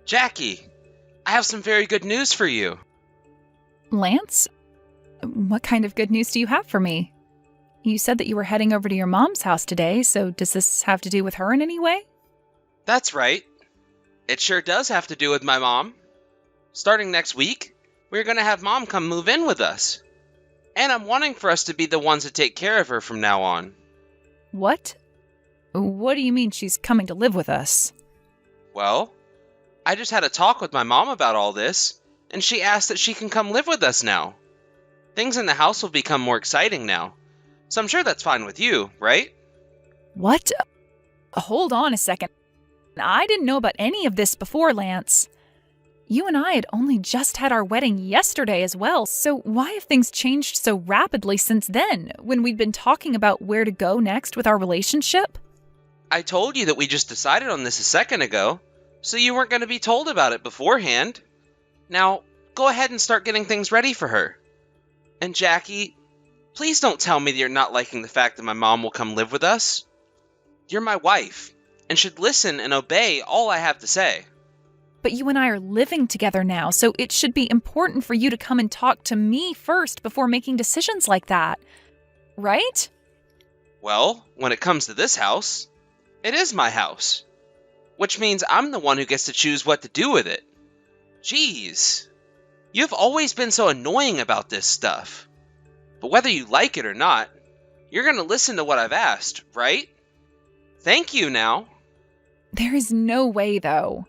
Jackie, I have some very good news for you. Lance? What kind of good news do you have for me? You said that you were heading over to your mom's house today, so does this have to do with her in any way? That's right. It sure does have to do with my mom. Starting next week, we're going to have Mom come move in with us. And I'm wanting for us to be the ones to take care of her from now on. What? What do you mean she's coming to live with us? Well, I just had a talk with my mom about all this, and she asked that she can come live with us now. Things in the house will become more exciting now, so I'm sure that's fine with you, right? What? Hold on a second. I didn't know about any of this before, Lance. You and I had only just had our wedding yesterday as well, so why have things changed so rapidly since then, when we'd been talking about where to go next with our relationship? I told you that we just decided on this a second ago, so you weren't going to be told about it beforehand. Now, go ahead and start getting things ready for her. And Jackie, please don't tell me that you're not liking the fact that my mom will come live with us. You're my wife, and should listen and obey all I have to say. But you and I are living together now, so it should be important for you to come and talk to me first before making decisions like that. Right? Well, when it comes to this house, it is my house. Which means I'm the one who gets to choose what to do with it. Jeez. You've always been so annoying about this stuff. But whether you like it or not, you're going to listen to what I've asked, right? Thank you now. There is no way, though.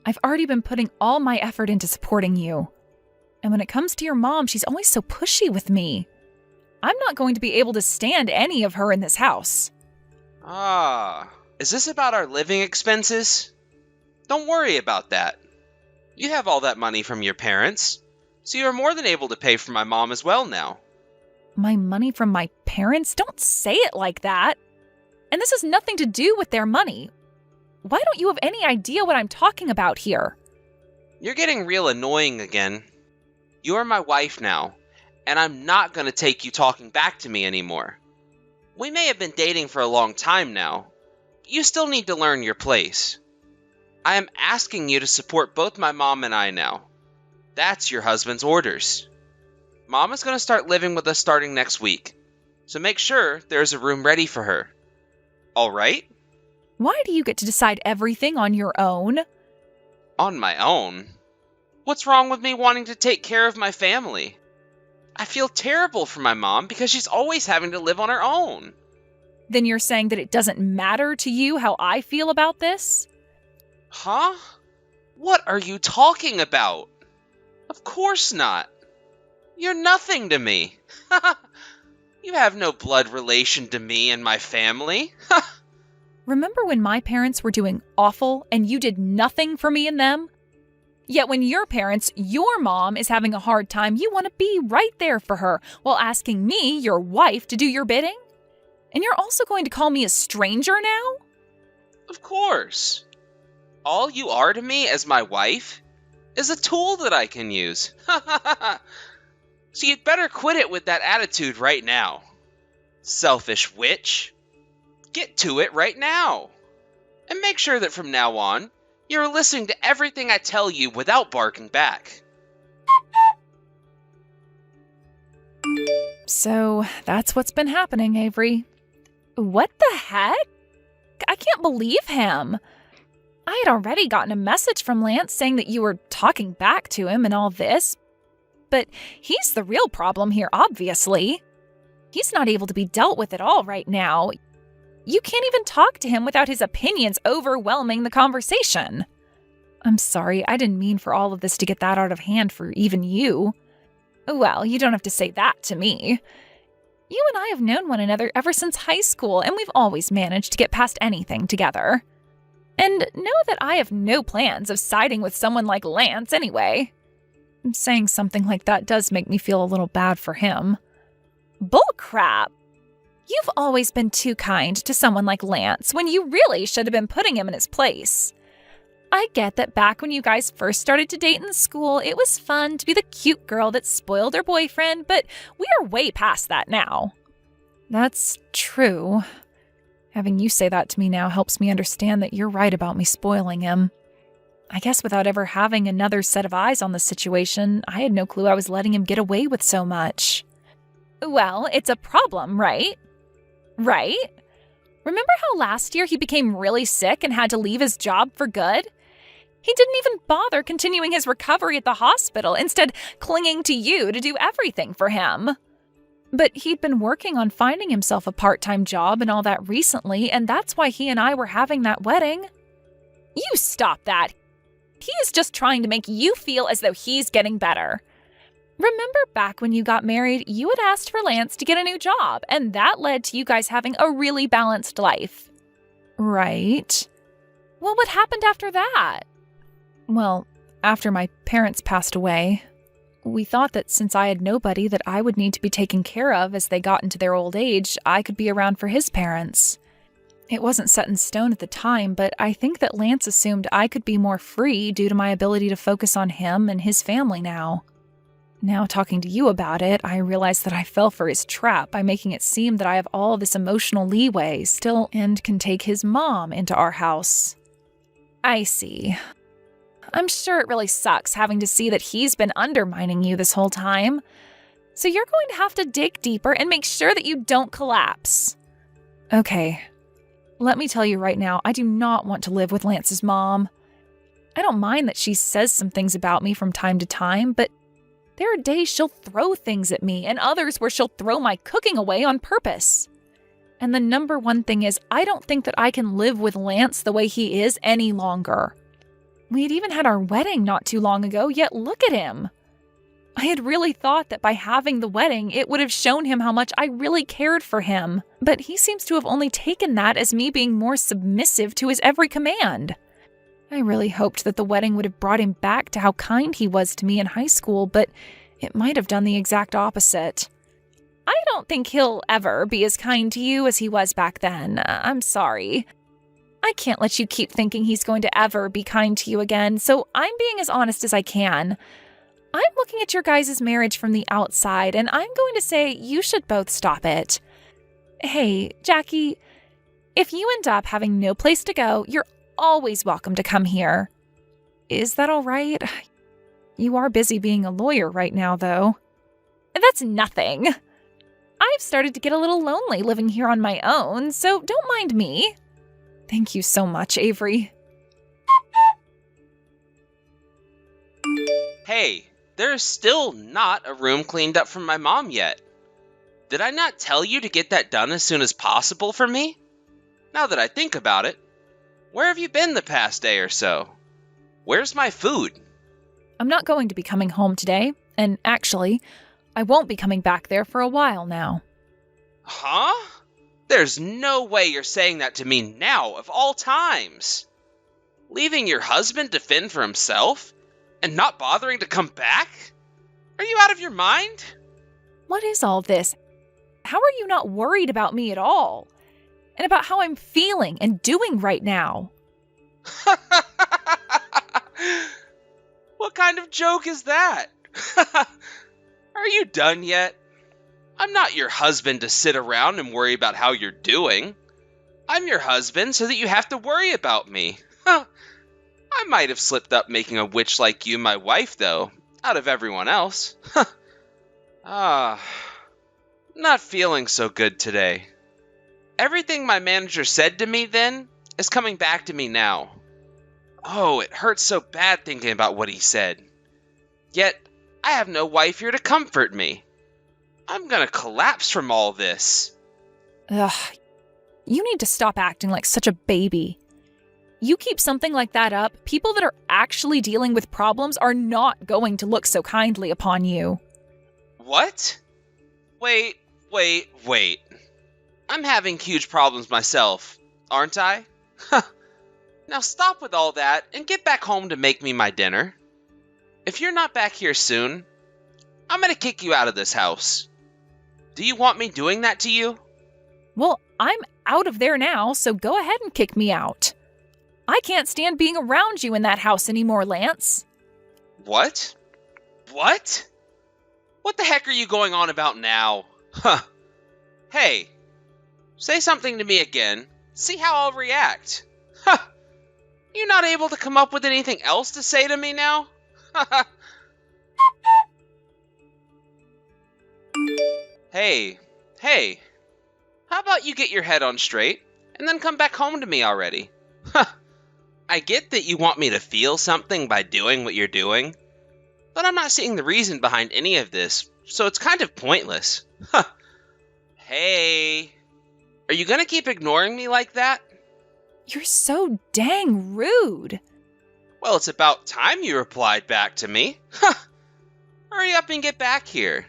I've already been putting all my effort into supporting you. And when it comes to your mom, she's always so pushy with me. I'm not going to be able to stand any of her in this house. Is this about our living expenses? Don't worry about that. You have all that money from your parents, so you're more than able to pay for my mom as well now. My money from my parents? Don't say it like that. And this has nothing to do with their money. Why don't you have any idea what I'm talking about here? You're getting real annoying again. You're my wife now, and I'm not going to take you talking back to me anymore. We may have been dating for a long time now, but you still need to learn your place. I am asking you to support both my mom and I now. That's your husband's orders. Mom is going to start living with us starting next week, so make sure there's a room ready for her. All right? Why do you get to decide everything on your own? On my own? What's wrong with me wanting to take care of my family? I feel terrible for my mom because she's always having to live on her own. Then you're saying that it doesn't matter to you how I feel about this? Huh? What are you talking about? Of course not. You're nothing to me. You have no blood relation to me and my family. Remember when my parents were doing awful and you did nothing for me and them? Yet when your parents, your mom, is having a hard time, you want to be right there for her while asking me, your wife, to do your bidding? And you're also going to call me a stranger now? Of course. All you are to me as my wife is a tool that I can use. So you'd better quit it with that attitude right now. Selfish witch. Get to it right now. And make sure that from now on, you're listening to everything I tell you without barking back. So that's what's been happening, Avery. What the heck? I can't believe him. I had already gotten a message from Lance saying that you were talking back to him and all this. But he's the real problem here, obviously. He's not able to be dealt with at all right now. You can't even talk to him without his opinions overwhelming the conversation. I'm sorry, I didn't mean for all of this to get that out of hand for even you. Well, you don't have to say that to me. You and I have known one another ever since high school, and we've always managed to get past anything together. And know that I have no plans of siding with someone like Lance anyway. Saying something like that does make me feel a little bad for him. Bullcrap! You've always been too kind to someone like Lance when you really should have been putting him in his place. I get that back when you guys first started to date in school, it was fun to be the cute girl that spoiled her boyfriend, but we are way past that now. That's true. Having you say that to me now helps me understand that you're right about me spoiling him. I guess without ever having another set of eyes on the situation, I had no clue I was letting him get away with so much. Well, it's a problem, right? Right? Remember how last year he became really sick and had to leave his job for good? He didn't even bother continuing his recovery at the hospital, instead clinging to you to do everything for him. But he'd been working on finding himself a part-time job and all that recently, and that's why he and I were having that wedding. You stop that. He is just trying to make you feel as though he's getting better. Remember back when you got married, you had asked for Lance to get a new job, and that led to you guys having a really balanced life. Right. Well, what happened after that? Well, after my parents passed away, we thought that since I had nobody that I would need to be taken care of as they got into their old age, I could be around for his parents. It wasn't set in stone at the time, but I think that Lance assumed I could be more free due to my ability to focus on him and his family now. Now, talking to you about it, I realize that I fell for his trap by making it seem that I have all this emotional leeway still and can take his mom into our house. I see. I'm sure it really sucks having to see that he's been undermining you this whole time. So you're going to have to dig deeper and make sure that you don't collapse. Okay. Let me tell you right now, I do not want to live with Lance's mom. I don't mind that she says some things about me from time to time, but there are days she'll throw things at me and others where she'll throw my cooking away on purpose. And the number one thing is, I don't think that I can live with Lance the way he is any longer. We had even had our wedding not too long ago, yet look at him. I had really thought that by having the wedding, it would have shown him how much I really cared for him. But he seems to have only taken that as me being more submissive to his every command. I really hoped that the wedding would have brought him back to how kind he was to me in high school, but it might have done the exact opposite. I don't think he'll ever be as kind to you as he was back then. I'm sorry. I can't let you keep thinking he's going to ever be kind to you again, so I'm being as honest as I can. I'm looking at your guys' marriage from the outside, and I'm going to say you should both stop it. Hey, Jackie, if you end up having no place to go, you're always welcome to come here. Is that all right? You are busy being a lawyer right now, though. That's nothing. I've started to get a little lonely living here on my own, so don't mind me. Thank you so much, Avery. Hey, there is still not a room cleaned up from my mom yet. Did I not tell you to get that done as soon as possible for me? Now that I think about it, where have you been the past day or so? Where's my food? I'm not going to be coming home today, and actually, I won't be coming back there for a while now. Huh? There's no way you're saying that to me now, of all times. Leaving your husband to fend for himself? And not bothering to come back? Are you out of your mind? What is all this? How are you not worried about me at all? And about how I'm feeling and doing right now? What kind of joke is that? Are you done yet? I'm not your husband to sit around and worry about how you're doing. I'm your husband so that you have to worry about me. I might have slipped up making a witch like you my wife, though, out of everyone else. Not feeling so good today. Everything my manager said to me then is coming back to me now. Oh, it hurts so bad thinking about what he said. Yet, I have no wife here to comfort me. I'm gonna collapse from all this. Ugh, you need to stop acting like such a baby. You keep something like that up, people that are actually dealing with problems are not going to look so kindly upon you. What? Wait. I'm having huge problems myself, aren't I? Now stop with all that and get back home to make me my dinner. If you're not back here soon, I'm gonna kick you out of this house. Do you want me doing that to you? Well, I'm out of there now, so go ahead and kick me out. I can't stand being around you in that house anymore, Lance. What? What? What the heck are you going on about now? Huh. Hey, say something to me again. See how I'll react. Huh. You not able to come up with anything else to say to me now? Hey, hey, how about you get your head on straight and then come back home to me already? I get that you want me to feel something by doing what you're doing, but I'm not seeing the reason behind any of this, so it's kind of pointless. Hey, are you gonna keep ignoring me like that? You're so dang rude. Well, it's about time you replied back to me. Hurry up and get back here.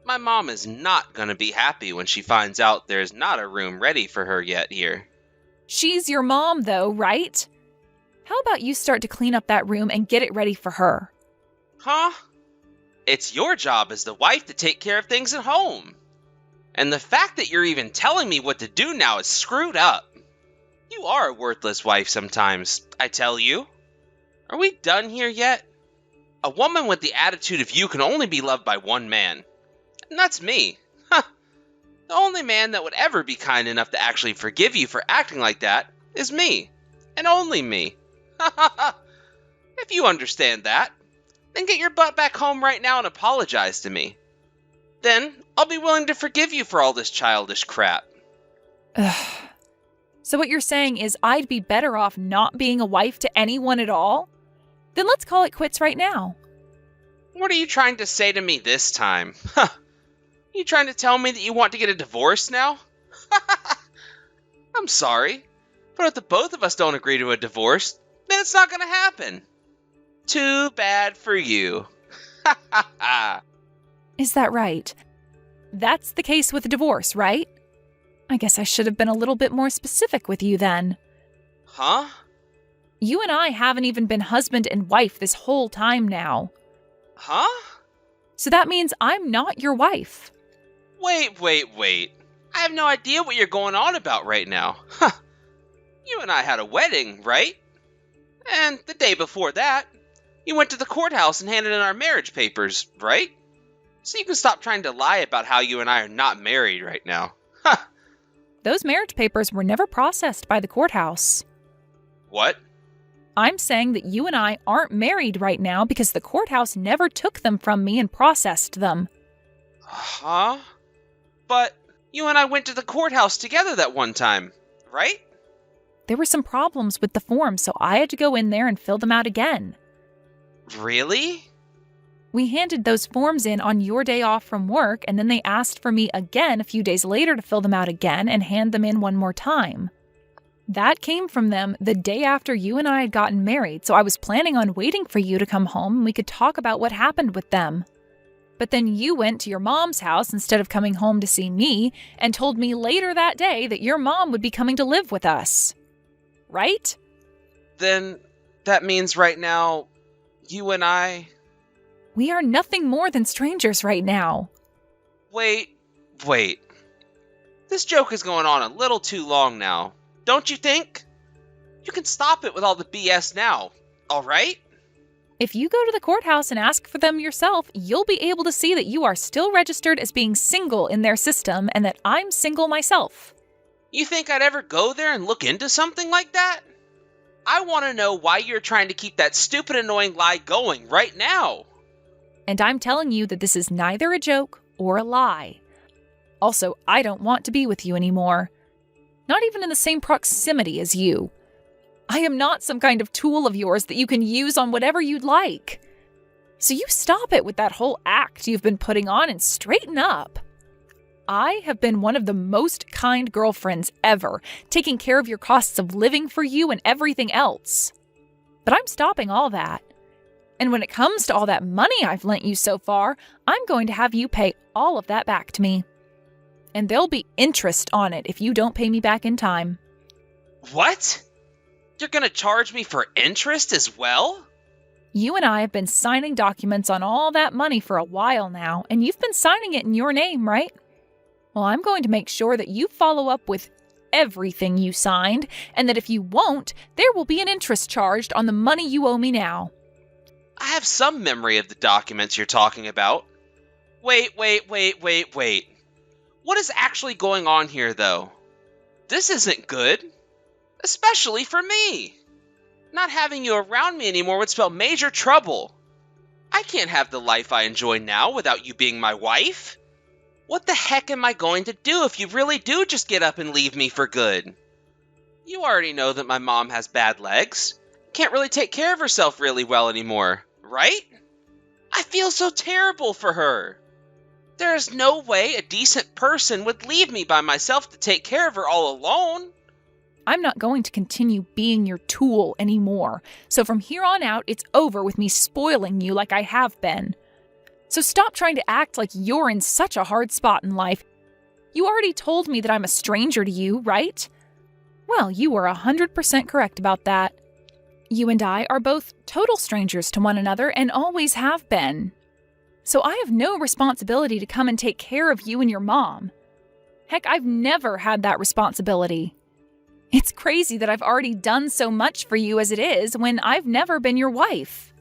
My mom is not gonna be happy when she finds out there's not a room ready for her yet here. She's your mom, though, right? How about you start to clean up that room and get it ready for her? Huh? It's your job as the wife to take care of things at home. And the fact that you're even telling me what to do now is screwed up. You are a worthless wife sometimes, I tell you. Are we done here yet? A woman with the attitude of you can only be loved by one man. And that's me. The only man that would ever be kind enough to actually forgive you for acting like that is me. And only me. If you understand that, then get your butt back home right now and apologize to me. Then I'll be willing to forgive you for all this childish crap. Ugh. So what you're saying is I'd be better off not being a wife to anyone at all? Then let's call it quits right now. What are you trying to say to me this time? You trying to tell me that you want to get a divorce now? I'm sorry, but if the both of us don't agree to a divorce, then it's not going to happen. Too bad for you. Is that right? That's the case with a divorce, right? I guess I should have been a little bit more specific with you then. Huh? You and I haven't even been husband and wife this whole time now. Huh? So that means I'm not your wife. Wait. I have no idea what you're going on about right now. You and I had a wedding, right? And the day before that, you went to the courthouse and handed in our marriage papers, right? So you can stop trying to lie about how you and I are not married right now. Those marriage papers were never processed by the courthouse. What? I'm saying that you and I aren't married right now because the courthouse never took them from me and processed them. Huh? But you and I went to the courthouse together that one time, right? There were some problems with the forms, so I had to go in there and fill them out again. Really? We handed those forms in on your day off from work, and then they asked for me again a few days later to fill them out again and hand them in one more time. That came from them the day after you and I had gotten married, so I was planning on waiting for you to come home and we could talk about what happened with them. But then you went to your mom's house instead of coming home to see me and told me later that day that your mom would be coming to live with us. Right? Then that means right now, you and I... We are nothing more than strangers right now. Wait. This joke is going on a little too long now, don't you think? You can stop it with all the BS now, alright? If you go to the courthouse and ask for them yourself, you'll be able to see that you are still registered as being single in their system and that I'm single myself. You think I'd ever go there and look into something like that? I want to know why you're trying to keep that stupid, annoying lie going right now. And I'm telling you that this is neither a joke or a lie. Also, I don't want to be with you anymore. Not even in the same proximity as you. I am not some kind of tool of yours that you can use on whatever you'd like. So you stop it with that whole act you've been putting on and straighten up. I have been one of the most kind girlfriends ever, taking care of your costs of living for you and everything else. But I'm stopping all that. And when it comes to all that money I've lent you so far, I'm going to have you pay all of that back to me. And there'll be interest on it if you don't pay me back in time. What? You're gonna charge me for interest as well? You and I have been signing documents on all that money for a while now, and you've been signing it in your name, right? Well, I'm going to make sure that you follow up with everything you signed, and that if you won't, there will be an interest charged on the money you owe me now. I have some memory of the documents you're talking about. Wait. What is actually going on here, though? This isn't good. Especially for me. Not having you around me anymore would spell major trouble. I can't have the life I enjoy now without you being my wife. What the heck am I going to do if you really do just get up and leave me for good? You already know that my mom has bad legs. Can't really take care of herself really well anymore, right? I feel so terrible for her. There is no way a decent person would leave me by myself to take care of her all alone. I'm not going to continue being your tool anymore. So from here on out, it's over with me spoiling you like I have been. So stop trying to act like you're in such a hard spot in life. You already told me that I'm a stranger to you, right? Well, you were 100% correct about that. You and I are both total strangers to one another and always have been. So I have no responsibility to come and take care of you and your mom. Heck, I've never had that responsibility. It's crazy that I've already done so much for you as it is when I've never been your wife.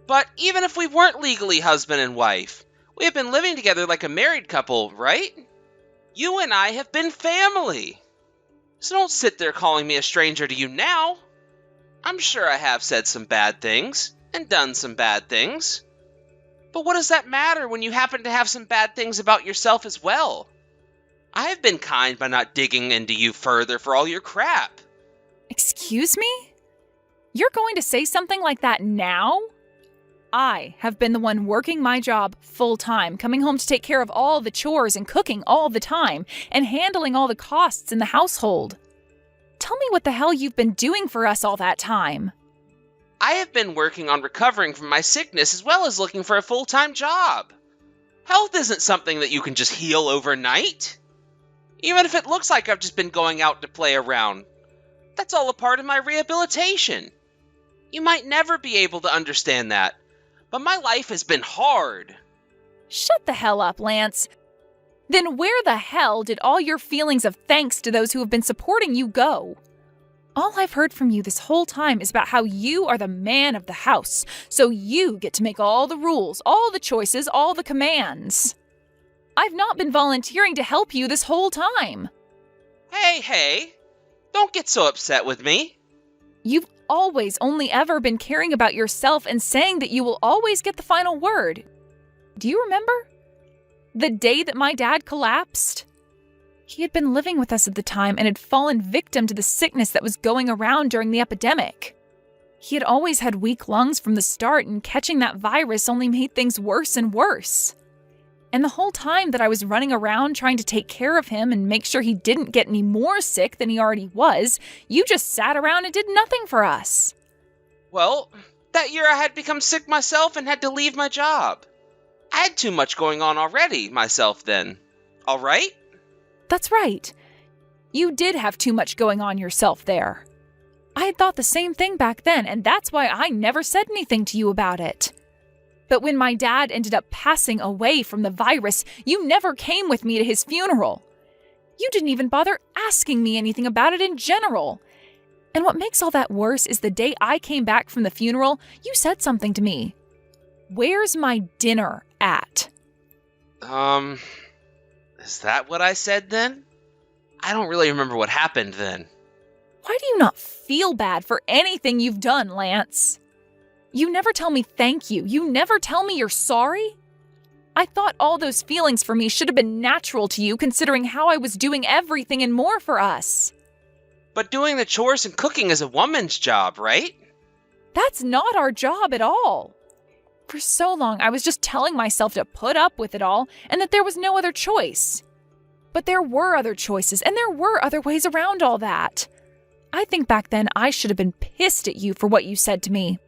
But even if we weren't legally husband and wife, we have been living together like a married couple, right? You and I have been family. So don't sit there calling me a stranger to you now. I'm sure I have said some bad things and done some bad things. But what does that matter when you happen to have some bad things about yourself as well? I have been kind by not digging into you further for all your crap. Excuse me? You're going to say something like that now? I have been the one working my job full-time, coming home to take care of all the chores and cooking all the time, and handling all the costs in the household. Tell me what the hell you've been doing for us all that time. I have been working on recovering from my sickness as well as looking for a full-time job. Health isn't something that you can just heal overnight. Even if it looks like I've just been going out to play around, that's all a part of my rehabilitation. You might never be able to understand that, but my life has been hard. Shut the hell up, Lance. Then where the hell did all your feelings of thanks to those who have been supporting you go? All I've heard from you this whole time is about how you are the man of the house, so you get to make all the rules, all the choices, all the commands. I've not been volunteering to help you this whole time. Hey, don't get so upset with me. You've always only ever been caring about yourself and saying that you will always get the final word. Do you remember? The day that my dad collapsed? He had been living with us at the time and had fallen victim to the sickness that was going around during the epidemic. He had always had weak lungs from the start, and catching that virus only made things worse and worse. And the whole time that I was running around trying to take care of him and make sure he didn't get any more sick than he already was, you just sat around and did nothing for us. Well, that year I had become sick myself and had to leave my job. I had too much going on already myself then. All right? That's right. You did have too much going on yourself there. I had thought the same thing back then, and that's why I never said anything to you about it. But when my dad ended up passing away from the virus, you never came with me to his funeral. You didn't even bother asking me anything about it in general. And what makes all that worse is the day I came back from the funeral, you said something to me. Where's my dinner at? Is that what I said then? I don't really remember what happened then. Why do you not feel bad for anything you've done, Lance? You never tell me thank you. You never tell me you're sorry. I thought all those feelings for me should have been natural to you, considering how I was doing everything and more for us. But doing the chores and cooking is a woman's job, right? That's not our job at all. For so long, I was just telling myself to put up with it all and that there was no other choice. But there were other choices, and there were other ways around all that. I think back then I should have been pissed at you for what you said to me.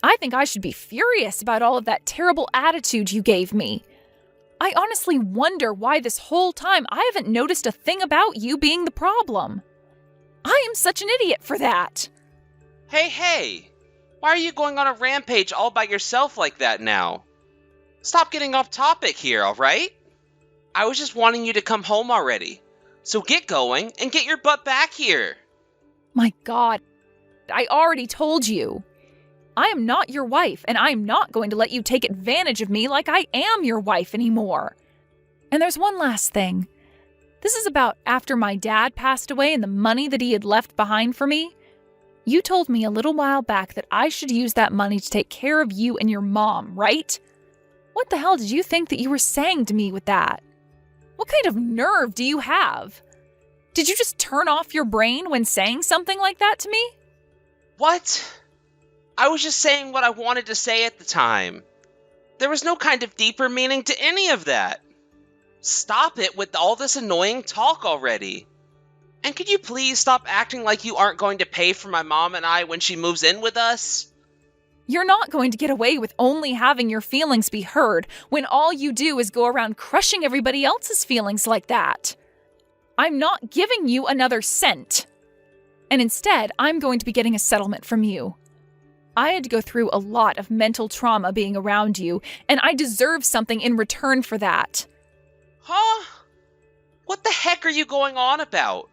I think I should be furious about all of that terrible attitude you gave me. I honestly wonder why this whole time I haven't noticed a thing about you being the problem. I am such an idiot for that. Hey, why are you going on a rampage all by yourself like that now? Stop getting off topic here, all right? I was just wanting you to come home already. So get going and get your butt back here. My God, I already told you. I am not your wife, and I am not going to let you take advantage of me like I am your wife anymore. And there's one last thing. This is about after my dad passed away and the money that he had left behind for me. You told me a little while back that I should use that money to take care of you and your mom, right? What the hell did you think that you were saying to me with that? What kind of nerve do you have? Did you just turn off your brain when saying something like that to me? What? I was just saying what I wanted to say at the time. There was no kind of deeper meaning to any of that. Stop it with all this annoying talk already. And could you please stop acting like you aren't going to pay for my mom and I when she moves in with us? You're not going to get away with only having your feelings be heard when all you do is go around crushing everybody else's feelings like that. I'm not giving you another cent. And instead, I'm going to be getting a settlement from you. I had to go through a lot of mental trauma being around you, and I deserve something in return for that. Huh? What the heck are you going on about?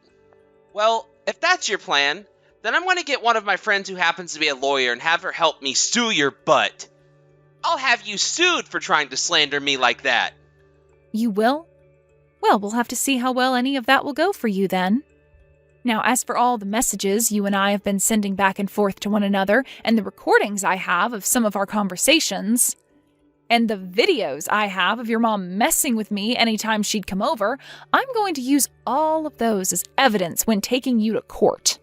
Well, if that's your plan, then I'm going to get one of my friends who happens to be a lawyer and have her help me sue your butt. I'll have you sued for trying to slander me like that. You will? Well, we'll have to see how well any of that will go for you then. Now, as for all the messages you and I have been sending back and forth to one another, and the recordings I have of some of our conversations, and the videos I have of your mom messing with me anytime she'd come over, I'm going to use all of those as evidence when taking you to court.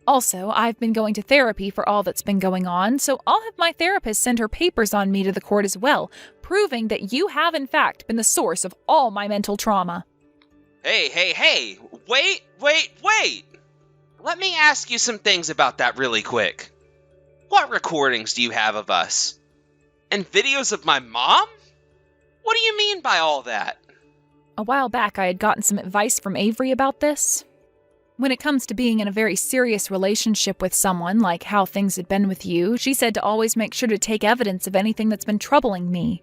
Also, I've been going to therapy for all that's been going on, so I'll have my therapist send her papers on me to the court as well, proving that you have in fact been the source of all my mental trauma. Hey, wait! Let me ask you some things about that really quick. What recordings do you have of us? And videos of my mom? What do you mean by all that? A while back, I had gotten some advice from Avery about this. When it comes to being in a very serious relationship with someone, like how things had been with you, she said to always make sure to take evidence of anything that's been troubling me.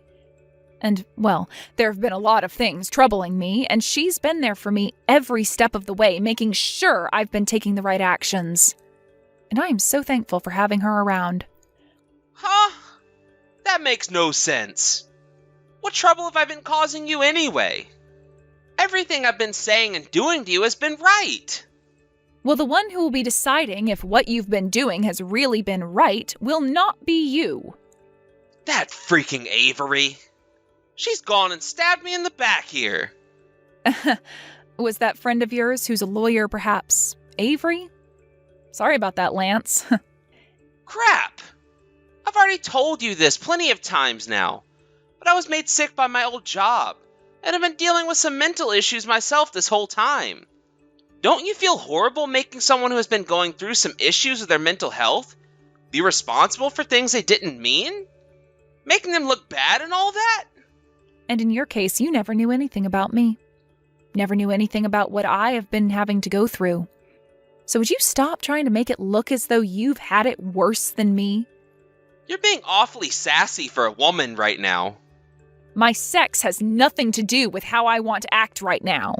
And, well, there have been a lot of things troubling me, and she's been there for me every step of the way, making sure I've been taking the right actions. And I am so thankful for having her around. Huh? That makes no sense. What trouble have I been causing you anyway? Everything I've been saying and doing to you has been right. Well, the one who will be deciding if what you've been doing has really been right will not be you. That freaking Avery. She's gone and stabbed me in the back here. Was that friend of yours who's a lawyer perhaps Avery? Sorry about that, Lance. Crap! I've already told you this plenty of times now, but I was made sick by my old job, and I've been dealing with some mental issues myself this whole time. Don't you feel horrible making someone who has been going through some issues with their mental health be responsible for things they didn't mean? Making them look bad and all that? And in your case, you never knew anything about me. Never knew anything about what I have been having to go through. So would you stop trying to make it look as though you've had it worse than me? You're being awfully sassy for a woman right now. My sex has nothing to do with how I want to act right now.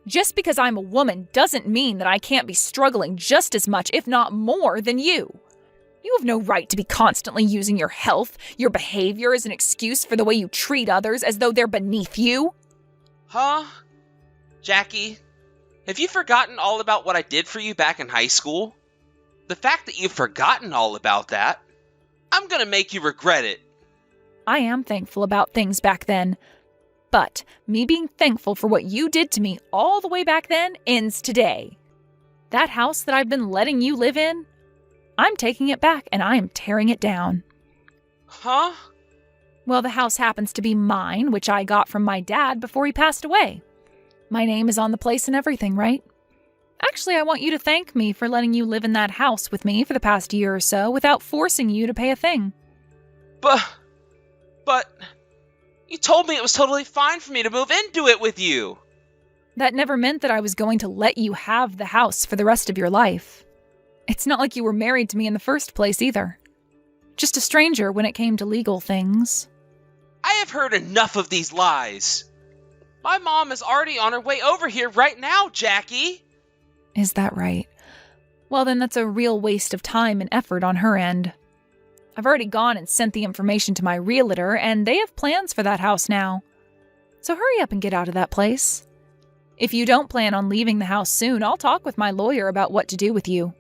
Just because I'm a woman doesn't mean that I can't be struggling just as much, if not more, than you. You have no right to be constantly using your health, your behavior as an excuse for the way you treat others as though they're beneath you. Huh? Jackie, have you forgotten all about what I did for you back in high school? The fact that you've forgotten all about that, I'm gonna make you regret it. I am thankful about things back then. But me being thankful for what you did to me all the way back then ends today. That house that I've been letting you live in, I'm taking it back and I am tearing it down. Huh? Well, the house happens to be mine, which I got from my dad before he passed away. My name is on the place and everything, right? Actually, I want you to thank me for letting you live in that house with me for the past year or so without forcing you to pay a thing. But, you told me it was totally fine for me to move into it with you. That never meant that I was going to let you have the house for the rest of your life. It's not like you were married to me in the first place either. Just a stranger when it came to legal things. I have heard enough of these lies. My mom is already on her way over here right now, Jackie. Is that right? Well, then that's a real waste of time and effort on her end. I've already gone and sent the information to my realtor, and they have plans for that house now. So hurry up and get out of that place. If you don't plan on leaving the house soon, I'll talk with my lawyer about what to do with you.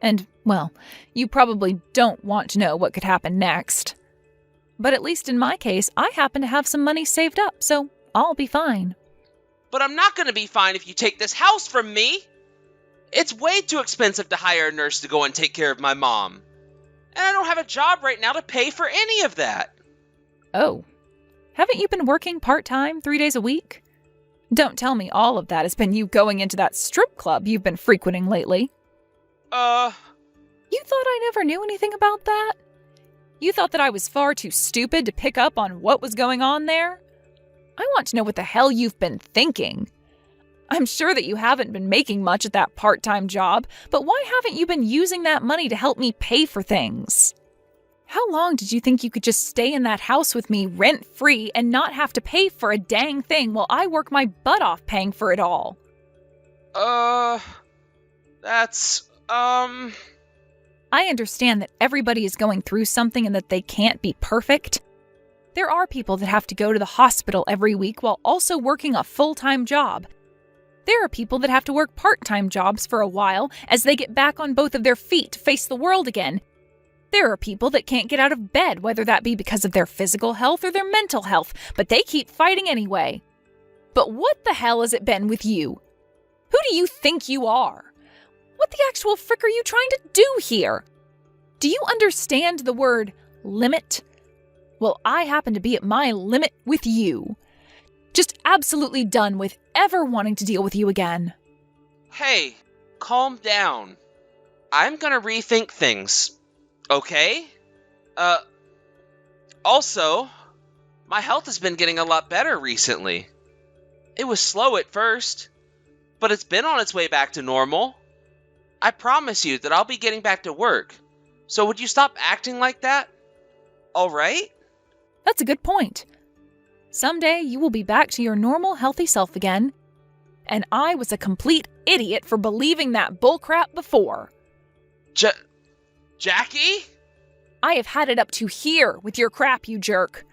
And, well, you probably don't want to know what could happen next. But at least in my case, I happen to have some money saved up, so I'll be fine. But I'm not going to be fine if you take this house from me. It's way too expensive to hire a nurse to go and take care of my mom. And I don't have a job right now to pay for any of that. Oh, haven't you been working part-time 3 days a week? Don't tell me all of that has been you going into that strip club you've been frequenting lately. You thought I never knew anything about that? You thought that I was far too stupid to pick up on what was going on there? I want to know what the hell you've been thinking. I'm sure that you haven't been making much at that part-time job, but why haven't you been using that money to help me pay for things? How long did you think you could just stay in that house with me rent-free and not have to pay for a dang thing while I work my butt off paying for it all? I understand that everybody is going through something and that they can't be perfect. There are people that have to go to the hospital every week while also working a full-time job. There are people that have to work part-time jobs for a while as they get back on both of their feet to face the world again. There are people that can't get out of bed, whether that be because of their physical health or their mental health, but they keep fighting anyway. But what the hell has it been with you? Who do you think you are? What the actual frick are you trying to do here? Do you understand the word limit? Well, I happen to be at my limit with you. Just absolutely done with ever wanting to deal with you again. Hey, calm down. I'm gonna rethink things, okay? Also, my health has been getting a lot better recently. It was slow at first, but it's been on its way back to normal. I promise you that I'll be getting back to work, so would you stop acting like that? All right? That's a good point. Someday you will be back to your normal, healthy self again. And I was a complete idiot for believing that bullcrap before. Jackie? I have had it up to here with your crap, you jerk.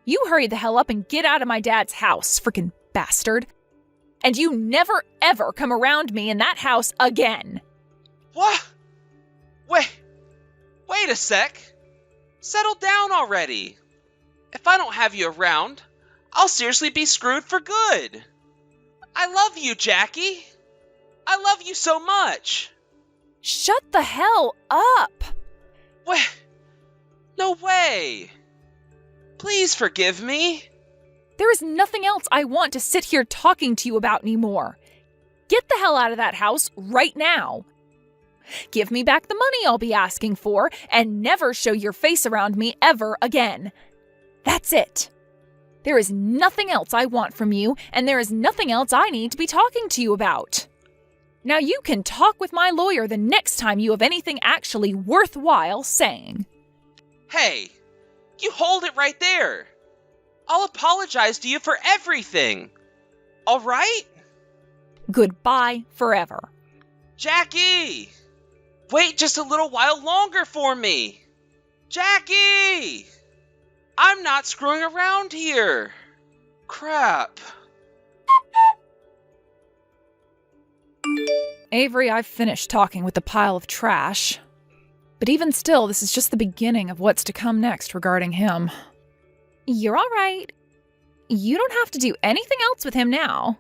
You hurry the hell up and get out of my dad's house, frickin' bastard. And you never ever come around me in that house again. What? Wait a sec. Settle down already. If I don't have you around, I'll seriously be screwed for good. I love you, Jackie. I love you so much. Shut the hell up. No way. Please forgive me. There is nothing else I want to sit here talking to you about anymore. Get the hell out of that house right now. Give me back the money I'll be asking for, and never show your face around me ever again. That's it. There is nothing else I want from you, and there is nothing else I need to be talking to you about. Now you can talk with my lawyer the next time you have anything actually worthwhile saying. Hey, you hold it right there. I'll apologize to you for everything. All right? Goodbye forever. Jackie! Wait just a little while longer for me. Jackie! I'm not screwing around here. Crap. Avery, I've finished talking with the pile of trash. But even still, this is just the beginning of what's to come next regarding him. You're all right. You don't have to do anything else with him now.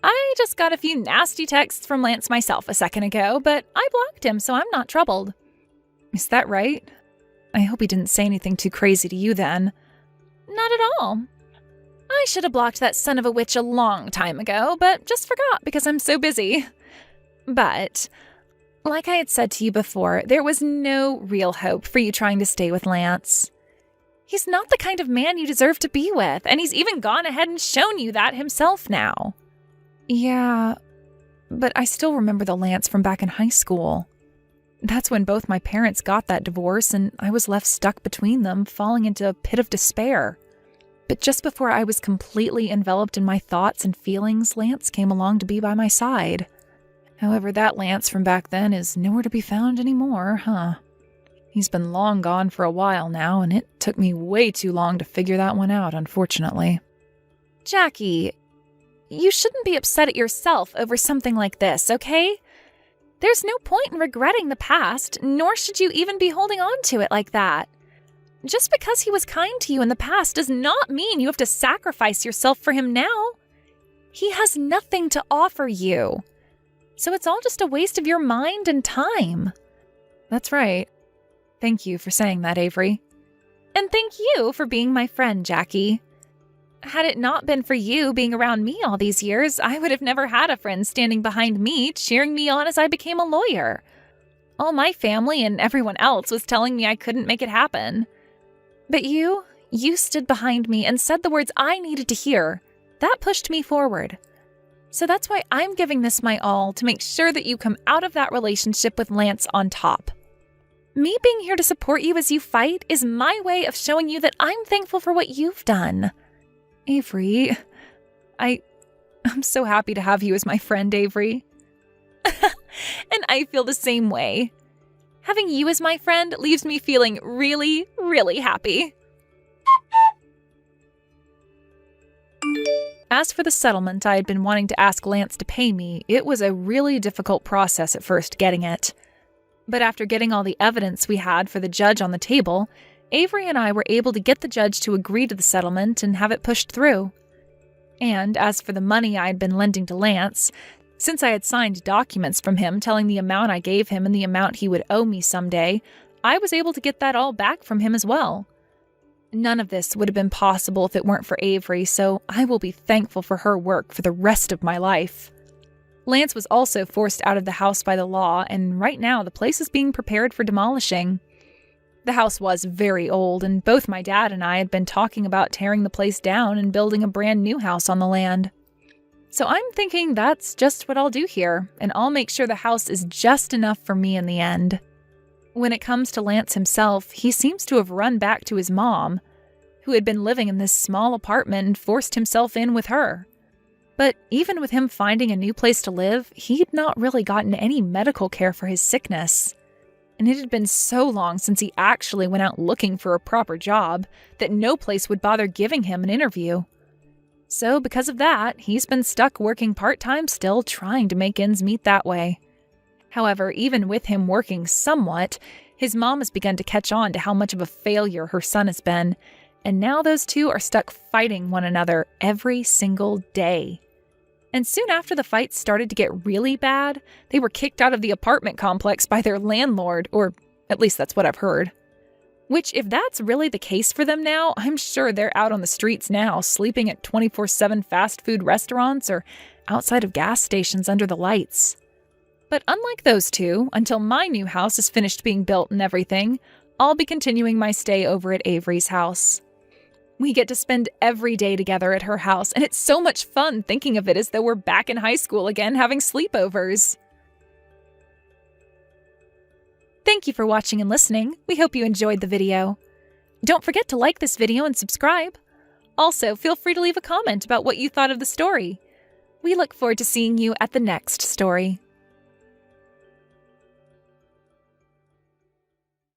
I just got a few nasty texts from Lance myself a second ago, but I blocked him, so I'm not troubled. Is that right? I hope he didn't say anything too crazy to you then. Not at all. I should have blocked that son of a witch a long time ago, but just forgot because I'm so busy. But, like I had said to you before, there was no real hope for you trying to stay with Lance. He's not the kind of man you deserve to be with, and he's even gone ahead and shown you that himself now. Yeah, but I still remember the Lance from back in high school. That's when both my parents got that divorce, and I was left stuck between them, falling into a pit of despair. But just before I was completely enveloped in my thoughts and feelings, Lance came along to be by my side. However, that Lance from back then is nowhere to be found anymore, huh? He's been long gone for a while now, and it took me way too long to figure that one out, unfortunately. Jackie, you shouldn't be upset at yourself over something like this, okay? There's no point in regretting the past, nor should you even be holding on to it like that. Just because he was kind to you in the past does not mean you have to sacrifice yourself for him now. He has nothing to offer you. So it's all just a waste of your mind and time. That's right. Thank you for saying that, Avery. And thank you for being my friend, Jackie. Had it not been for you being around me all these years, I would have never had a friend standing behind me, cheering me on as I became a lawyer. All my family and everyone else was telling me I couldn't make it happen. But you stood behind me and said the words I needed to hear. That pushed me forward. So that's why I'm giving this my all to make sure that you come out of that relationship with Lance on top. Me being here to support you as you fight is my way of showing you that I'm thankful for what you've done. Avery, I'm so happy to have you as my friend, Avery. And I feel the same way. Having you as my friend leaves me feeling really, really happy. As for the settlement I had been wanting to ask Lance to pay me, it was a really difficult process at first getting it. But after getting all the evidence we had for the judge on the table, Avery and I were able to get the judge to agree to the settlement and have it pushed through. And as for the money I had been lending to Lance, since I had signed documents from him telling the amount I gave him and the amount he would owe me someday, I was able to get that all back from him as well. None of this would have been possible if it weren't for Avery, so I will be thankful for her work for the rest of my life. Lance was also forced out of the house by the law, and right now the place is being prepared for demolishing. The house was very old, and both my dad and I had been talking about tearing the place down and building a brand new house on the land. So I'm thinking that's just what I'll do here, and I'll make sure the house is just enough for me in the end. When it comes to Lance himself, he seems to have run back to his mom, who had been living in this small apartment and forced himself in with her. But even with him finding a new place to live, he'd not really gotten any medical care for his sickness. And it had been so long since he actually went out looking for a proper job that no place would bother giving him an interview. So because of that, he's been stuck working part-time still, trying to make ends meet that way. However, even with him working somewhat, his mom has begun to catch on to how much of a failure her son has been, and now those two are stuck fighting one another every single day. And soon after the fights started to get really bad, they were kicked out of the apartment complex by their landlord, or at least that's what I've heard. Which, if that's really the case for them now, I'm sure they're out on the streets now, sleeping at 24/7 fast food restaurants or outside of gas stations under the lights. But unlike those two, until my new house is finished being built and everything, I'll be continuing my stay over at Avery's house. We get to spend every day together at her house, and it's so much fun thinking of it as though we're back in high school again having sleepovers. Thank you for watching and listening. We hope you enjoyed the video. Don't forget to like this video and subscribe. Also, feel free to leave a comment about what you thought of the story. We look forward to seeing you at the next story.